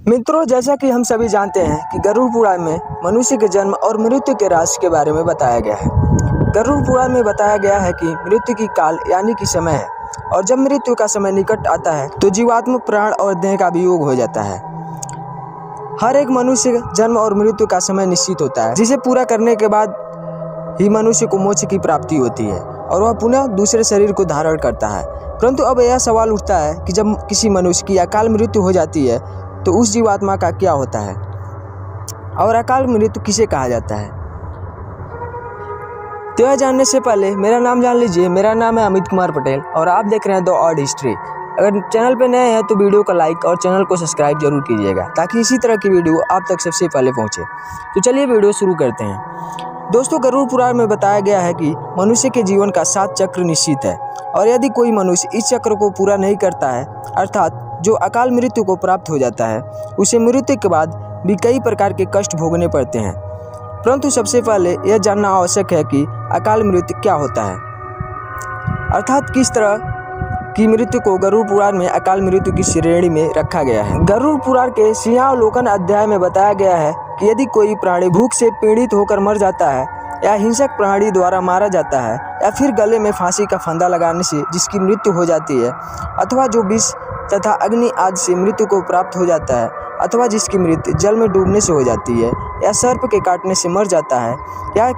मित्रों, जैसा कि हम सभी जानते हैं कि गरुड़ पुराण में मनुष्य के जन्म और मृत्यु के रहस्य के बारे में बताया गया है। गरुड़ पुराण में बताया गया है कि मृत्यु की काल यानी कि समय है, और जब मृत्यु का समय निकट आता है तो जीवात्मा प्राण और देह का वियोग हो जाता है। हर एक मनुष्य जन्म और मृत्यु का समय निश्चित होता है, जिसे पूरा करने के बाद ही मनुष्य को मोक्ष की प्राप्ति होती है और वह पुनः दूसरे शरीर को धारण करता है। परंतु अब यह सवाल उठता है कि जब किसी मनुष्य की अकाल मृत्यु हो जाती है तो उस जीवात्मा का क्या होता है और अकाल मृत्यु किसे कहा जाता है। तो यह जानने से पहले मेरा नाम जान लीजिए। मेरा नाम है अमित कुमार पटेल और आप देख रहे हैं द ऑड हिस्ट्री। अगर चैनल पर नए हैं तो वीडियो को लाइक और चैनल को सब्सक्राइब जरूर कीजिएगा ताकि इसी तरह की वीडियो आप तक सबसे पहले पहुंचे। तो चलिए वीडियो शुरू करते हैं। दोस्तों, गरुड़ पुराण में बताया गया है कि मनुष्य के जीवन का 7 चक्र निश्चित है, और यदि कोई मनुष्य इस चक्र को पूरा नहीं करता है, अर्थात जो अकाल मृत्यु को प्राप्त हो जाता है, उसे मृत्यु के बाद भी कई प्रकार के कष्ट भोगने पड़ते हैं। परंतु सबसे पहले यह जानना आवश्यक है कि अकाल मृत्यु क्या होता है, अर्थात किस तरह की मृत्यु को गरुड़ पुराण में अकाल मृत्यु की श्रेणी में रखा गया है। गरुड़ पुराण के सिंहावलोकन अध्याय में बताया गया है कि यदि कोई प्राणी भूख से पीड़ित होकर मर जाता है, या हिंसक प्राणी द्वारा मारा जाता है, या फिर गले में फांसी का फंदा लगाने से जिसकी मृत्यु हो जाती है, अथवा जो विष तथा अग्नि आदि से मृत्यु को प्राप्त हो जाता है, अथवा जिसकी मृत्यु जल में डूबने से हो जाती है, या सर्प के काटने से मर जाता है, या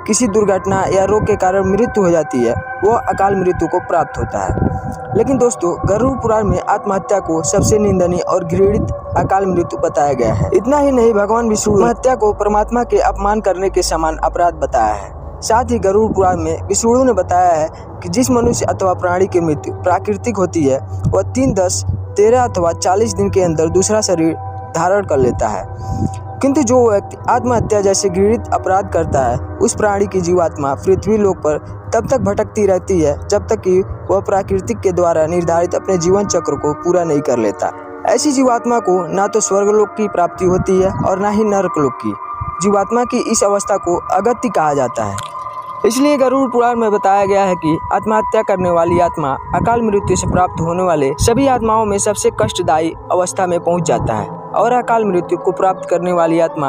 किसी दुर्घटना या रोग के कारण मृत्यु हो जाती है, वह अकाल मृत्यु को प्राप्त होता है। लेकिन दोस्तों, गरुड़ पुराण में आत्महत्या को सबसे निंदनीय और घृणित अकाल मृत्यु बताया गया है। इतना ही नहीं, भगवान विष्णु हत्या को परमात्मा के अपमान करने के समान अपराध बताया है। साथ ही गरुड़ पुराण में विष्णु ने बताया है कि जिस मनुष्य अथवा प्राणी की मृत्यु प्राकृतिक होती है, वह 3, 10, 13 अथवा 40 दिन के अंदर दूसरा शरीर धारण कर लेता है। किंतु जो व्यक्ति आत्महत्या जैसे घृणित अपराध करता है, उस प्राणी की जीवात्मा पृथ्वी लोक पर तब तक भटकती रहती है जब तक कि वह प्राकृतिक के द्वारा निर्धारित अपने जीवन चक्र को पूरा नहीं कर लेता। ऐसी जीवात्मा को ना तो स्वर्गलोक की प्राप्ति होती है और ना ही नरकलोक की। जीवात्मा की इस अवस्था को अगति कहा जाता है। इसलिए गरुड़ पुराण में बताया गया है कि आत्महत्या करने वाली आत्मा अकाल मृत्यु से प्राप्त होने वाले सभी आत्माओं में सबसे कष्टदायी अवस्था में पहुंच जाता है, और अकाल मृत्यु को प्राप्त करने वाली आत्मा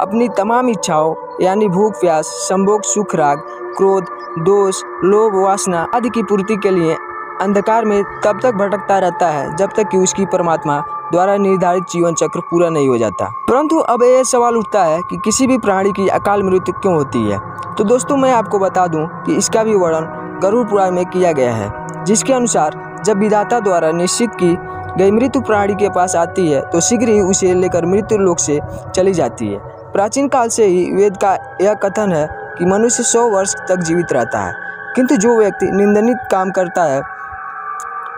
अपनी तमाम इच्छाओं यानी भूख, प्यास, संभोग, सुख, राग, क्रोध, दोष, लोभ, वासना आदि की पूर्ति के लिए अंधकार में तब तक भटकता रहता है जब तक कि उसकी परमात्मा द्वारा निर्धारित जीवन चक्र पूरा नहीं हो जाता। परंतु अब यह सवाल उठता है कि किसी भी प्राणी की अकाल मृत्यु क्यों होती है। तो दोस्तों, मैं आपको बता दूं कि इसका भी वर्णन गरुड़ पुराण में किया गया है, जिसके अनुसार जब विधाता द्वारा निश्चित की गई मृत्यु प्राणी के पास आती है तो शीघ्र ही उसे लेकर मृत्यु लोक से चली जाती है। प्राचीन काल से ही वेद का यह कथन है कि मनुष्य 100 वर्ष तक जीवित रहता है, किंतु जो व्यक्ति निंदनीय काम करता है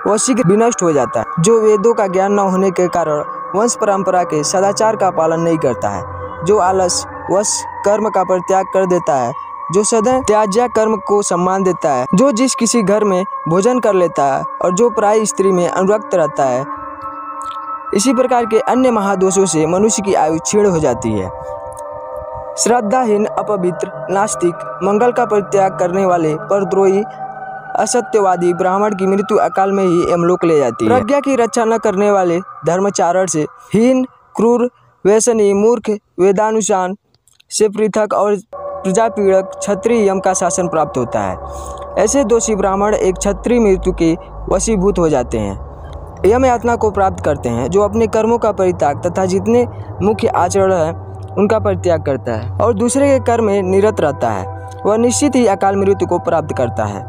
वह शीघ्र विनष्ट हो जाता है। जो वेदों का ज्ञान न होने के कारण वंश परंपरा के सदाचार का पालन नहीं करता है, जो आलस वश कर्म का परित्याग कर देता है, जो सदैव त्याज्य कर्म को सम्मान देता है, जो जिस किसी घर में भोजन कर लेता है, और जो पराई स्त्री में अनुरक्त रहता है, इसी प्रकार के अन्य महादोषों से मनुष्य की आयु क्षीण हो जाती है। श्रद्धाहीन, अपवित्र, नास्तिक, मंगल का परित्याग करने वाले, परद्रोही, असत्यवादी ब्राह्मण की मृत्यु अकाल में ही यमलोक ले जाती है। प्रज्ञा की रक्षा न करने वाले, धर्माचरण से हीन, क्रूर, व्यसनी, मूर्ख, वेदानुसार से पृथक और प्रजापीड़क क्षत्रिय यम का शासन प्राप्त होता है। ऐसे दोषी ब्राह्मण एक क्षत्रिय मृत्यु के वशीभूत हो जाते हैं, यम यातना को प्राप्त करते हैं, जो अपने कर्मों का परित्याग तथा जितने मुख्य आचरण हैं उनका परित्याग करता है और दूसरे के कर्म में निरत रहता है, वह निश्चित ही अकाल मृत्यु को प्राप्त करता है।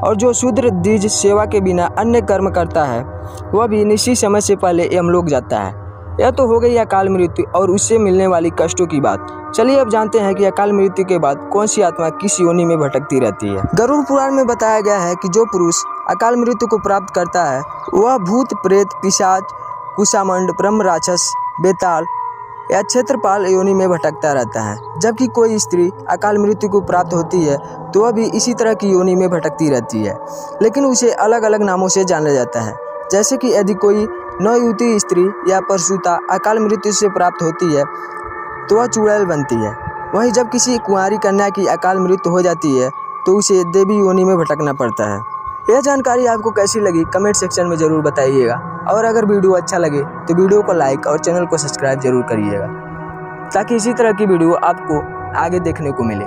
और जो शूद्र द्विज सेवा के बिना अन्य कर्म करता है, वह भी निश्चित समय से पहले यमलोक जाता है। यह तो हो गई अकाल मृत्यु और उससे मिलने वाली कष्टों की बात। चलिए अब जानते हैं कि अकाल मृत्यु के बाद कौन सी आत्मा किस योनि में भटकती रहती है। गरुड़ पुराण में बताया गया है कि जो पुरुष अकाल मृत्यु को प्राप्त करता है, वह भूत, प्रेत, पिशाच, कुशामंड, ब्रह्म, राक्षस, बेताल या क्षेत्रपाल योनि में भटकता रहता है। जबकि कोई स्त्री अकाल मृत्यु को प्राप्त होती है तो वह भी इसी तरह की योनि में भटकती रहती है, लेकिन उसे अलग अलग नामों से जाना जाता है। जैसे कि यदि कोई नवयुवती स्त्री या परसूता अकाल मृत्यु से प्राप्त होती है तो वह चुड़ैल बनती है। वहीं जब किसी कुंवारी कन्या की अकाल मृत्यु हो जाती है तो उसे देवी योनि में भटकना पड़ता है। यह जानकारी आपको कैसी लगी कमेंट सेक्शन में ज़रूर बताइएगा। और अगर वीडियो अच्छा लगे तो वीडियो को लाइक और चैनल को सब्सक्राइब जरूर करिएगा, ताकि इसी तरह की वीडियो आपको आगे देखने को मिले।